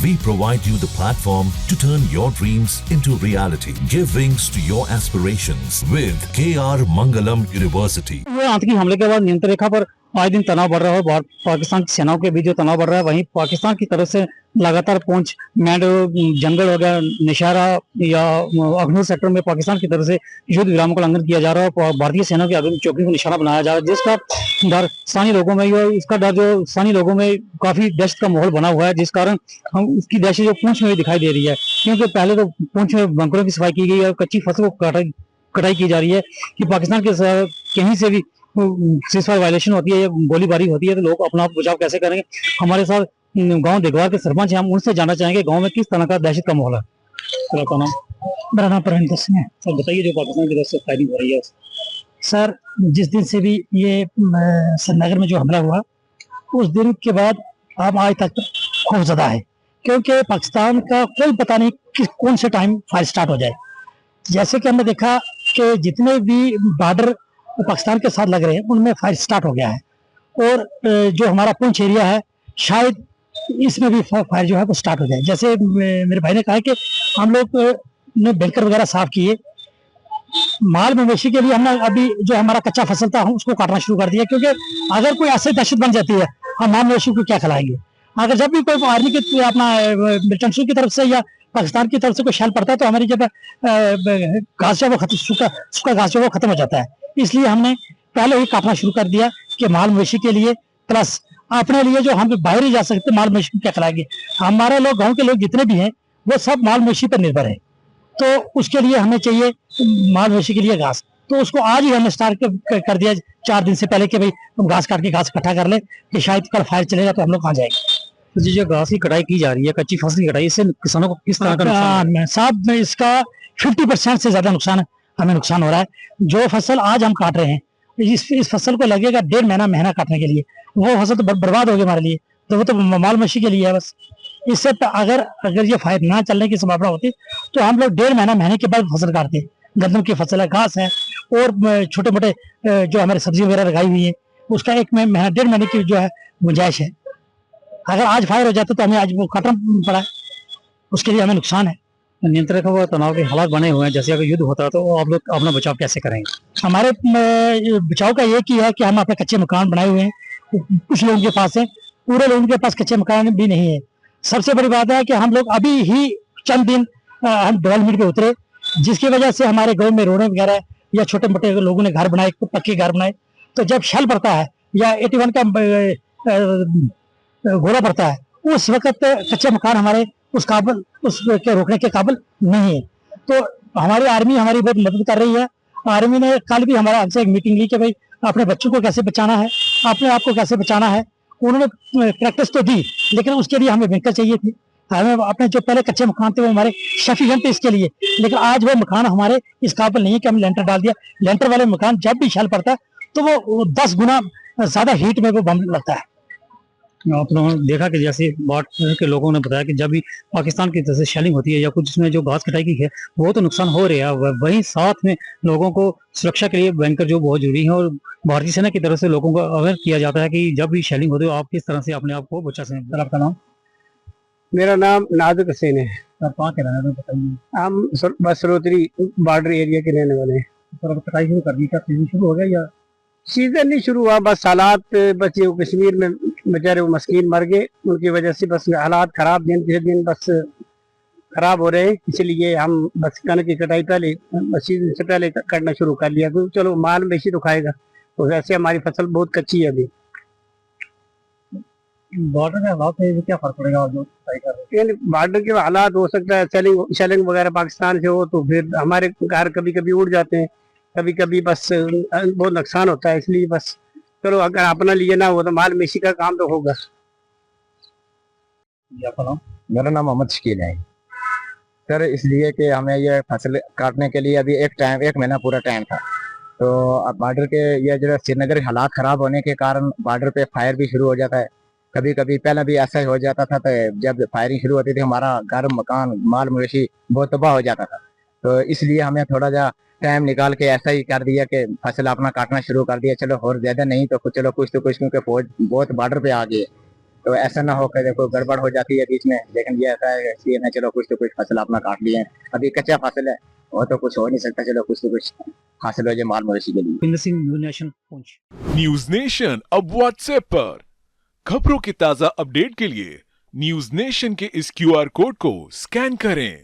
We provide you the platform to turn your dreams into reality. Give wings to your aspirations with KR Mangalam University. वो आतंकी हमले के बाद नियंत्रण रेखा पर आए दिन तनाव बढ़ रहा है। भारत पाकिस्तान की सेनाओं के बीच जो तनाव बढ़ रहा है, वहीं पाकिस्तान की तरफ से लगातार पुंछ, मैंड, जंगल वगैरह, निशारा या अखनूर सेक्टर में पाकिस्तान की तरफ से युद्ध विराम का उल्लंघन किया जा रहा है और भारतीय सेना की आधुनिक चौकी को निशाना बनाया जा रहा है, जिसका डर स्थानीय लोगों में, इसका डर जो स्थानीय लोगों में काफी दहशत का माहौल बना हुआ है, जिस कारण हम उसकी दहशत जो पुंछ में दिखाई दे रही है। क्योंकि पहले तो पुंछ में बंकरों की सफाई की गई और कच्ची फसल को कटाई की जा रही है कि पाकिस्तान के कहीं से भी सीजफायर वायलेशन होती है या गोलीबारी होती है तो लोग अपना बचाव कैसे करेंगे। हमारे साथ गांव देखवार के सरपंच हैं, हम उनसे जानना चाहेंगे गांव में किस तरह का दहशत का माहौल है। सर आपका नाम? मेरा नाम प्रवीण सिंह है। सर बताइए, जो पाकिस्तान की तरफ से फायरिंग हो रही है। सर, जिस दिन से भी ये श्रीनगर में जो हमला हुआ उस दिन के बाद अब आज तक खौफजदा है, क्योंकि पाकिस्तान का कोई पता नहीं कि कौन से टाइम फायर स्टार्ट हो जाए। जैसे कि हमने देखा कि जितने भी बॉर्डर पाकिस्तान के साथ लग रहे हैं उनमें फायर स्टार्ट हो गया है और जो हमारा पुंछ एरिया है शायद इसमें भी फायर जो है वो स्टार्ट हो जाए। जैसे मेरे भाई ने कहा कि हम लोग ने बैंकर वगैरह साफ किए, माल मवेशी के लिए हमने अभी जो हमारा कच्चा फसल था हम उसको काटना शुरू कर दिया, क्योंकि अगर कोई ऐसे दहशत बन जाती है हम माल मवेशी को क्या खिलाएंगे। अगर जब भी कोई आर्मी की अपना मिलिटेंट्री की तरफ से या पाकिस्तान की तरफ से कोई शैल पड़ता है तो हमारी जब घास जो वो सूखा घास जो वो खत्म हो जाता है, इसलिए हमने पहले ही काटना शुरू कर दिया कि माल मवेशी के लिए प्लस अपने लिए जो हम बाहर ही जा सकते माल मवेशी क्या खिलाएंगे। हमारे लोग गांव के लोग जितने भी हैं वो सब माल मवेशी पर निर्भर है, तो उसके लिए हमें चाहिए माल मवेशी के लिए घास। तो उसको आज ही हमने स्टार्ट कर दिया 4 दिन से पहले कि भाई हम घास काट के घास इकट्ठा कर ले कि शायद कल फायर चलेगा तो हम लोग कहाँ जाएंगे। तो जी जो घास की कटाई की जा रही है, कच्ची फसल की कटाई, इससे किसानों को किस तरह का नुकसान है? साहब, इसका 50% से ज्यादा हमें नुकसान हो रहा है। जो फसल आज हम काट रहे हैं इस फसल को लगेगा 1.5 महीना काटने के लिए, वो फसल तो बर्बाद हो गई हमारे लिए, तो वो तो माल मवेशी के लिए है बस। इससे अगर ये फायर ना चलने की संभावना होती तो हम लोग 1.5 महीने के बाद फसल काटते। गंदम की फसल है, घास है और छोटे मोटे जो हमारे सब्जी वगैरह लगाई हुई है उसका 1.5 महीने की जो है गुंजाइश है। अगर आज फायर हो जाता तो हमें आज वो काटना पड़ा, उसके लिए हमें नुकसान है। नियंत्रण रेखा पर तनाव के हालात बने हुए हैं, जैसे अगर युद्ध होता है तो आप लोग अपना बचाव कैसे करेंगे? हमारे बचाव का ये की है कि हम अपने कच्चे मकान बनाए हुए हैं, कुछ लोगों के पास है, पूरे लोगों के पास कच्चे मकान भी नहीं है। सबसे बड़ी बात है कि हम लोग अभी ही चंद दिन हम डेवलपमेंट पे उतरे, जिसकी वजह से हमारे गाँव में रोडें वगैरह या छोटे मोटे लोगों ने घर बनाए, पक्के घर बनाए, तो जब शेल पड़ता है या 81 का गोला पड़ता है उस वक्त कच्चे मकान हमारे उसके रोकने के काबिल नहीं है। तो हमारी आर्मी हमारी बहुत मदद कर रही है। आर्मी ने कल भी हमारा हमसे एक मीटिंग ली कि भाई अपने बच्चों को कैसे बचाना है, अपने आप को कैसे बचाना है। उन्होंने प्रैक्टिस तो दी, लेकिन उसके लिए हमें बैंकर चाहिए थी। हमें अपने जो पहले कच्चे मकान थे वो हमारे सफिशिएंट थे इसके लिए, लेकिन आज वो मकान हमारे इस काबिल नहीं है कि हम लेंटर डाल दिया। लेंटर वाले मकान जब भी शेल पड़ता है तो वो 10 गुना ज्यादा हीट में वो बम लगता है। आप लोगों ने देखा कि जैसे बॉर्डर के लोगों ने बताया कि जब भी पाकिस्तान की तरफ से शेलिंग होती है या कुछ इसमें जो घास कटाई की है वो तो नुकसान हो रहा है, वहीं साथ में लोगों को सुरक्षा के लिए बैंकर जो बहुत जरूरी है और भारतीय सेना की तरफ से लोगों को अवेयर किया जाता है कि जब भी शेलिंग होती है आप किस तरह से अपने आप को बचा सकें। सर आपका नाम? मेरा नाम नाजुक हुसैन है। सर कहाँ के रहने वाले बताइए? हम बसरोतरी बॉर्डर एरिया के रहने वाले हैं। सर कटाई शुरू कर दी, क्या सीजन शुरू हो गया या सीजन नहीं शुरू हुआ? बस हालात बच्चे कश्मीर में बेचारे वो मस्कीन मर गए, उनकी वजह से बस हालात खराब दिन से दिन बस खराब हो रहे हैं, इसलिए हम बस कनक की कटाई पहले सीजन से पहले करना शुरू कर लिया। क्योंकि चलो माल मवेशी तो खाएगा, तो वैसे हमारी फसल बहुत कच्ची है अभी। बॉर्डर के हालात में क्या फर्क पड़ेगा? जो बॉर्डर के हालात हो सकता है सेलिंग वगैरह पाकिस्तान से हो तो फिर हमारे घर कभी कभी उड़ जाते हैं, कभी कभी बस बहुत नुकसान होता है। इसलिए बस चलो अगर अपना लिए ना हो तो माल मवेशी का काम तो होगा। मेरा नाम मोहम्मद शकील है सर। इसलिए कि हमें ये फसल काटने के लिए अभी 1 महीना पूरा टाइम था, तो बॉर्डर के ये जो श्रीनगर हालात खराब होने के कारण बॉर्डर पे फायर भी शुरू हो जाता है। कभी कभी पहले भी ऐसा ही हो जाता था, तो जब फायरिंग शुरू होती थी हमारा घर मकान माल मवेशी बहुत तबाह हो जाता था। तो इसलिए हमें थोड़ा जा टाइम निकाल के ऐसा ही कर दिया कि फसल अपना काटना शुरू कर दिया। चलो और ज्यादा नहीं तो चलो कुछ तो कुछ, क्योंकि फौज बहुत बॉर्डर पे आ गई, तो ऐसा ना हो कि कोई गड़बड़ हो जाती है बीच में, लेकिन ये ऐसा है कि ना चलो कुछ तो कुछ फसल अपना काट लिए हैं, अभी कच्चा फसल है वो तो कुछ हो नहीं सकता, चलो कुछ तो कुछ हासिल हो जाए माल मवेशी के लिए। Pinder Singh, news nation, Poonch. News nation अब व्हाट्सएप पर खबरों के ताजा अपडेट के लिए न्यूज नेशन के इस QR कोड को स्कैन करें।